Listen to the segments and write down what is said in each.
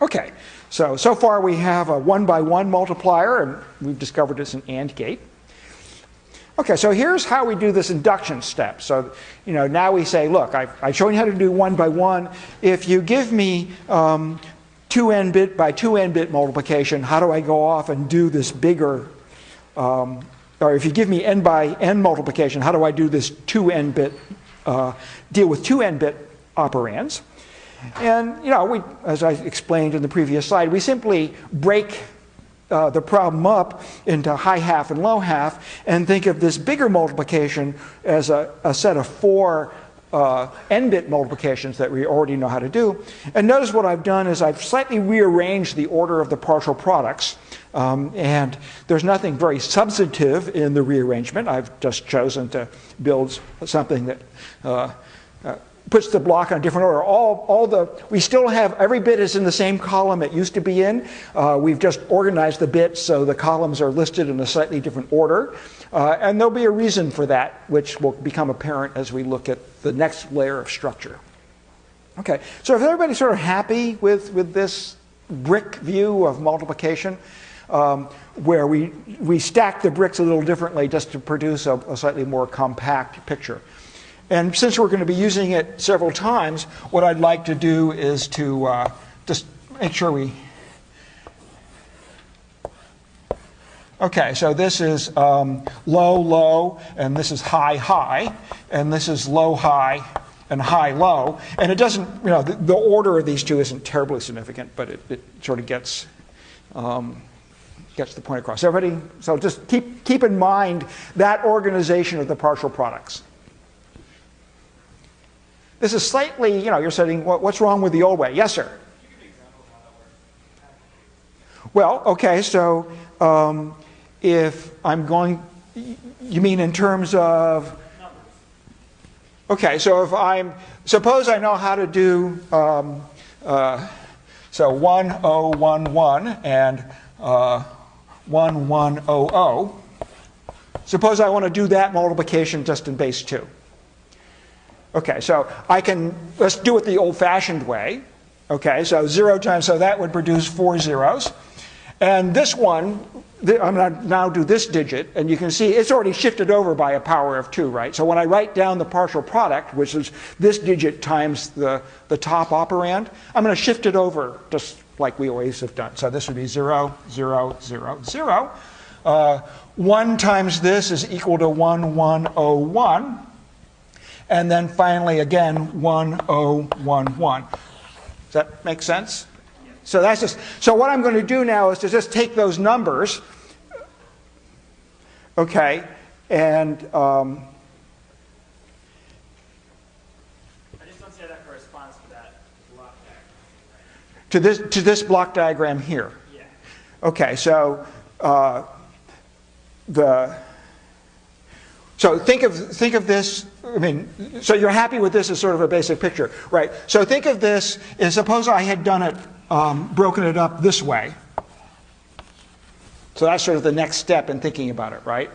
Okay, so far we have a 1-by-1 multiplier, and we've discovered it's an AND gate. Okay, so here's how we do this induction step. So, now we say, look, I've shown you how to do 1-by-1. If you give me 2n-bit by 2n-bit multiplication, how do I go off and do this bigger, or if you give me n by n multiplication, how do I do this 2n-bit, deal with 2n-bit operands? And, as I explained in the previous slide, we simply break the problem up into high half and low half and think of this bigger multiplication as a set of 4 n-bit multiplications that we already know how to do. And notice what I've done is I've slightly rearranged the order of the partial products. And there's nothing very substantive in the rearrangement. I've just chosen to build something that puts the block in a different order. We still have, every bit is in the same column it used to be in. We've just organized the bits so the columns are listed in a slightly different order. And there'll be a reason for that, which will become apparent as we look at the next layer of structure. Okay, so is everybody sort of happy with this brick view of multiplication, where we stack the bricks a little differently just to produce a slightly more compact picture? And since we're going to be using it several times, what I'd like to do is to just make sure we... Okay, so this is low, low, and this is high, high, and this is low, high, and high, low. And it doesn't, the order of these two isn't terribly significant, but it sort of gets the point across. Everybody, so just keep in mind that organization of the partial products. This is slightly, you're saying, what's wrong with the old way? Yes, sir? Can you give an example of how that works? Well, okay, so if I'm going, you mean in terms of? Numbers. Okay, so suppose I know how to do, so 1011 and 1100. Suppose I want to do that multiplication just in base 2. Okay, so let's do it the old-fashioned way. Okay, so 0 times, so that would produce 4 zeros. And this one, I'm going to now do this digit, and you can see it's already shifted over by a power of 2, right? So when I write down the partial product, which is this digit times the top operand, I'm going to shift it over just like we always have done. So this would be 0, 0, 0, 0. 1 times this is equal to 1101. And then finally, again, 1011. Does that make sense? Yeah. So that's just. So what I'm going to do now is to just take those numbers, okay, and I just don't see how that corresponds to that block diagram. To this block diagram here. Yeah. Okay, so So think of this, so you're happy with this as sort of a basic picture, right? So think of this as, suppose I had done it, broken it up this way. So that's sort of the next step in thinking about it, right?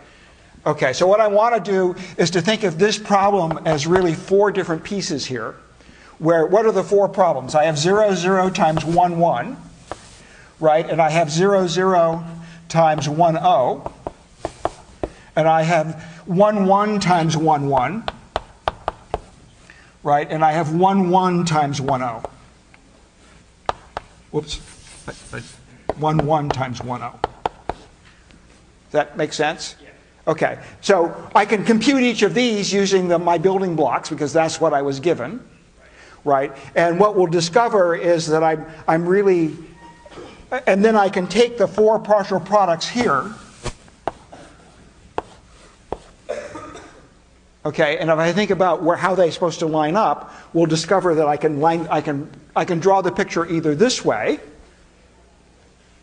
Okay, so what I want to do is to think of this problem as really 4 different pieces here. What are the 4 problems? I have 0, 0 times 1, 1, right? And I have 0, 0 times 1, 0. And I have 1, 1 times 1, 1, right? And I have 1, 1 times 1, 0. Whoops. 1, 1 times 1, 0. Does that make sense? Yeah. Okay. So I can compute each of these using my building blocks because that's what I was given, right? And what we'll discover is that I'm really, and then I can take the 4 partial products here. Okay, and if I think about how they're supposed to line up, we'll discover that I can draw the picture either this way,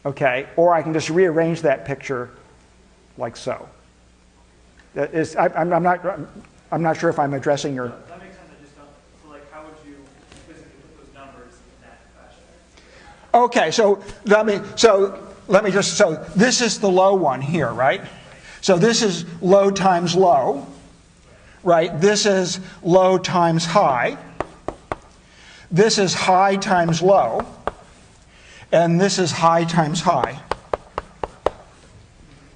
okay, or I can just rearrange that picture like so. That is, I'm not sure if I'm addressing your. That makes sense. I just don't. So, like, how would you physically put those numbers in that fashion? Okay, so this is the low one here, right? So this is low times low. Right, this is low times high. This is high times low. and this is high times high.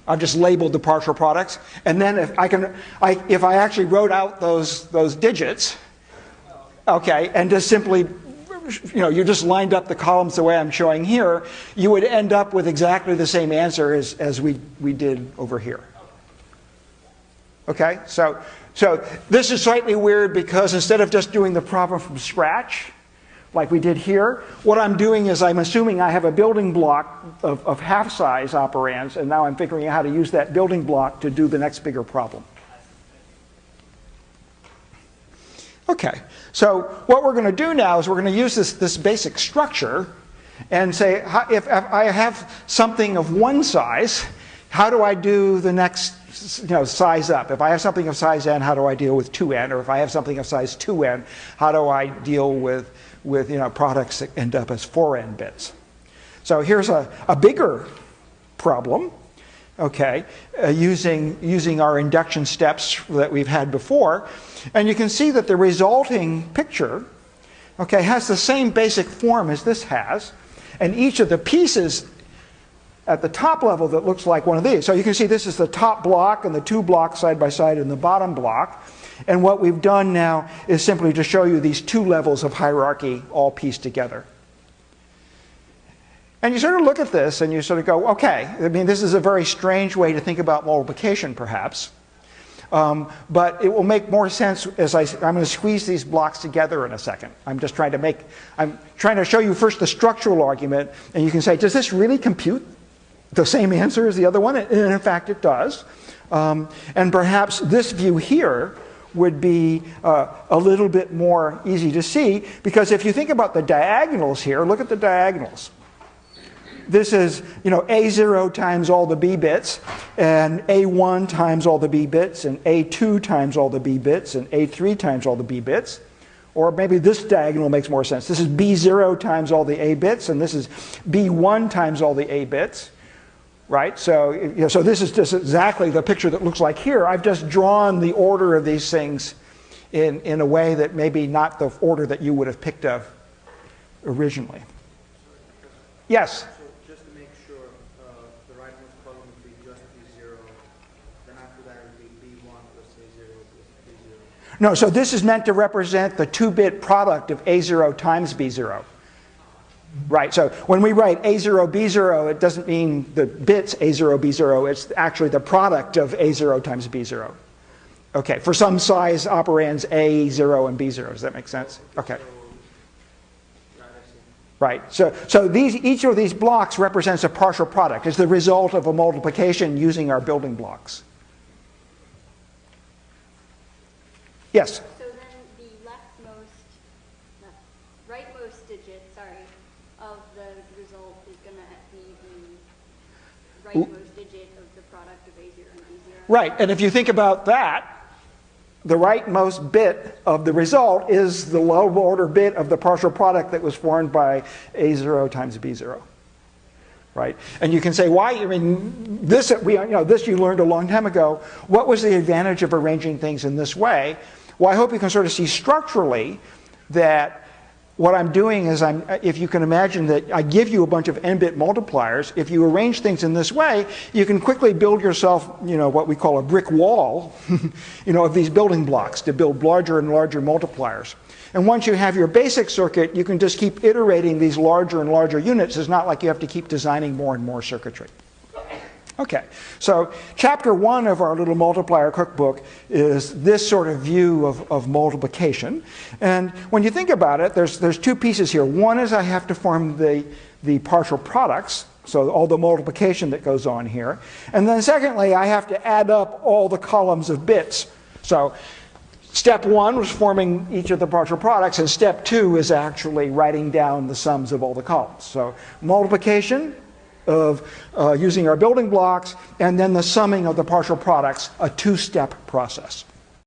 I've just labeled the partial products, and then if I actually wrote out those digits, okay, and just simply, you just lined up the columns the way I'm showing here, you would end up with exactly the same answer as we did over here. Okay, so this is slightly weird because instead of just doing the problem from scratch, like we did here, what I'm doing is I'm assuming I have a building block of half-size operands, and now I'm figuring out how to use that building block to do the next bigger problem. Okay, so what we're going to do now is we're going to use this basic structure and say, if I have something of one size, how do I do the next size up? If I have something of size n, how do I deal with 2n? Or if I have something of size 2n, how do I deal with products that end up as 4n bits? So here's a bigger problem, okay, using our induction steps that we've had before. And you can see that the resulting picture, okay, has the same basic form as this has. And each of the pieces at the top level that looks like one of these. So you can see this is the top block and the two blocks side by side in the bottom block. And what we've done now is simply to show you these two levels of hierarchy all pieced together. And you sort of look at this and you sort of go, okay, I mean, this is a very strange way to think about multiplication, perhaps. But it will make more sense as I'm going to squeeze these blocks together in a second. I'm trying to show you first the structural argument, and you can say, does this really compute the same answer as the other one? And in fact, it does. And perhaps this view here would be a little bit more easy to see, because if you think about the diagonals here, look at the diagonals. This is, A0 times all the B bits, and A1 times all the B bits, and A2 times all the B bits, and A3 times all the B bits. Or maybe this diagonal makes more sense. This is B0 times all the A bits, and this is B1 times all the A bits. Right? So, so this is just exactly the picture that looks like here. I've just drawn the order of these things in a way that maybe not the order that you would have picked up originally. Yes? So just to make sure, the rightmost column would be just B0, then after that it would be B1 plus A0 plus B0. No, so this is meant to represent the 2-bit product of A0 times B0. Right, so when we write A0, B0, it doesn't mean the bits A0, B0, it's actually the product of A0 times B0. Okay, for some size operands A0 and B0, does that make sense? Okay. Right, so each of these blocks represents a partial product. It's the result of a multiplication using our building blocks. Yes? So then the rightmost digit, of the result is going to be the rightmost digit of the product of A0 and B0. Right, and if you think about that, the rightmost bit of the result is the low order bit of the partial product that was formed by A0 times B0. Right? And you can say, why? I mean, this you learned a long time ago. What was the advantage of arranging things in this way? Well, I hope you can sort of see structurally that what I'm doing is if you can imagine that I give you a bunch of n-bit multipliers, if you arrange things in this way, you can quickly build yourself, what we call a brick wall, of these building blocks to build larger and larger multipliers. And once you have your basic circuit, you can just keep iterating these larger and larger units. It's not like you have to keep designing more and more circuitry. Okay, so chapter 1 of our little multiplier cookbook is this sort of view of multiplication. And when you think about it, there's two pieces here. One is I have to form the partial products, so all the multiplication that goes on here. And then secondly, I have to add up all the columns of bits. So step 1 was forming each of the partial products, and step 2 is actually writing down the sums of all the columns. So multiplication of using our building blocks, and then the summing of the partial products, a 2-step process.